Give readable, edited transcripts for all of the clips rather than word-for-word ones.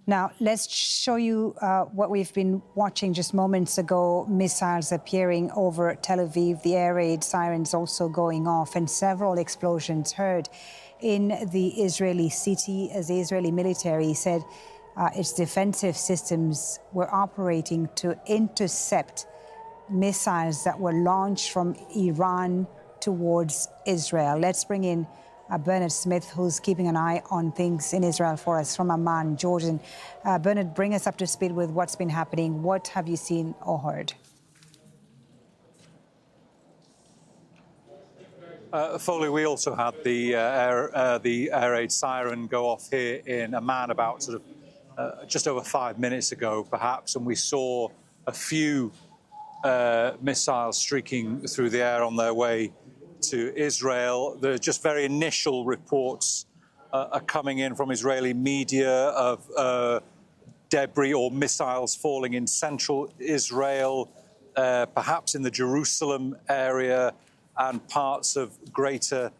Now, let's show you what we've been watching just moments ago, missiles appearing over Tel Aviv, the air raid sirens also going off, and several explosions heard in the Israeli city as the Israeli military said its defensive systems were operating to intercept missiles that were launched from Iran towards Israel. Let's bring in Bernard Smith, who's keeping an eye on things in Israel for us from Amman, Jordan. Bernard, bring us up to speed with what's been happening. What have you seen or heard? Foley, we also had the air raid siren go off here in Amman about just over 5 minutes ago, perhaps, and we saw a few missiles streaking through the air on their way to Israel. The just very initial reports are coming in from Israeli media of debris or missiles falling in central Israel, perhaps in the Jerusalem area and parts of greater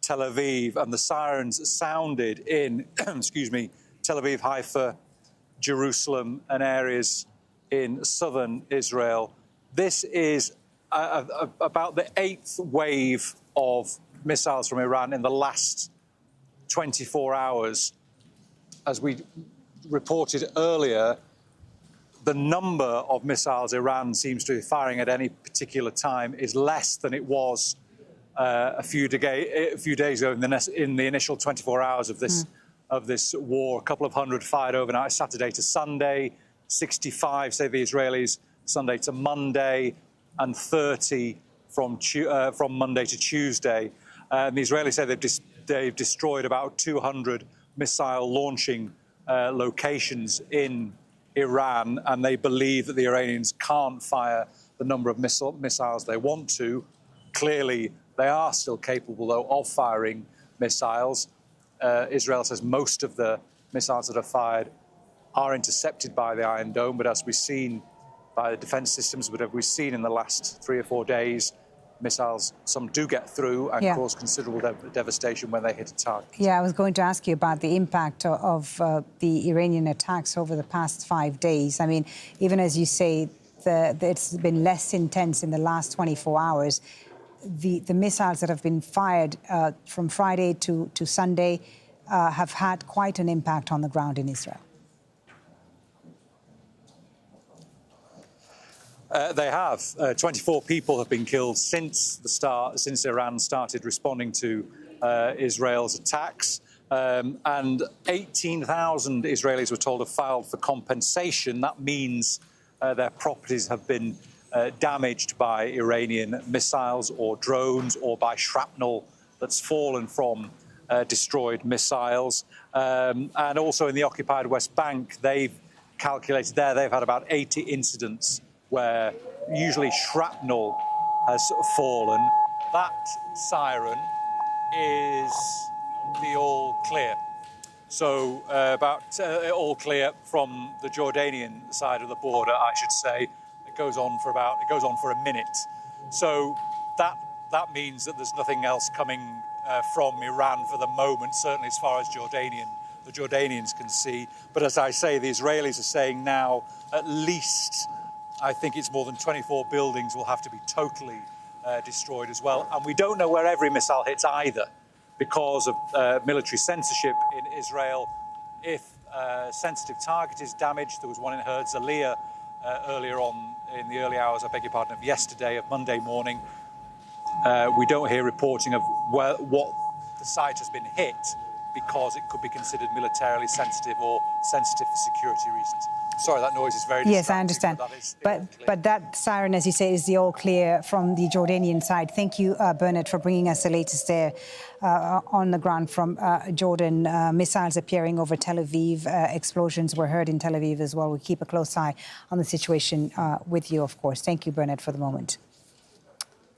Tel Aviv. And the sirens sounded in, excuse me, Tel Aviv, Haifa, Jerusalem and areas in southern Israel. This is about the 8th wave of missiles from Iran in the last 24 hours. As we reported earlier, the number of missiles Iran seems to be firing at any particular time is less than it was a few days ago in the initial 24 hours of this war. A couple of hundred fired overnight, Saturday to Sunday, 65, say the Israelis, Sunday to Monday, and 30 from Monday to Tuesday. The Israelis say they've destroyed about 200 missile launching locations in Iran, and they believe that the Iranians can't fire the number of missiles they want to. Clearly, they are still capable, though, of firing missiles. Israel says most of the missiles that are fired are intercepted by the Iron Dome, but as we've seen by the defence systems, but we've seen in the last 3 or 4 days, missiles, some do get through and cause considerable devastation when they hit a target. Yeah, I was going to ask you about the impact of the Iranian attacks over the past 5 days. I mean, even as you say, it's been less intense in the last 24 hours. The missiles that have been fired from Friday to Sunday have had quite an impact on the ground in Israel. They have. 24 people have been killed since Iran started responding to Israel's attacks. And 18,000 Israelis were told have filed for compensation. That means their properties have been damaged by Iranian missiles or drones or by shrapnel that's fallen from destroyed missiles. And also in the occupied West Bank, they've calculated they've had about 80 incidents where usually shrapnel has fallen. That siren is the all clear. So about all clear from the Jordanian side of the border, I should say. It goes on for a minute. So that means that there's nothing else coming from Iran for the moment, certainly as far as the Jordanians can see. But as I say, the Israelis are saying now at least, I think it's more than 24 buildings will have to be totally destroyed as well. And we don't know where every missile hits either because of military censorship in Israel. If a sensitive target is damaged, there was one in Herzliya earlier on in the early hours, I beg your pardon, of yesterday, of Monday morning. We don't hear reporting of what the site has been hit because it could be considered militarily sensitive or sensitive for security reasons. Sorry, that noise is very distracting. Yes, I understand. But that siren, as you say, is the all clear from the Jordanian side. Thank you, Bernard, for bringing us the latest there on the ground from Jordan. Missiles appearing over Tel Aviv. Explosions were heard in Tel Aviv as well. We'll keep a close eye on the situation with you, of course. Thank you, Bernard, for the moment.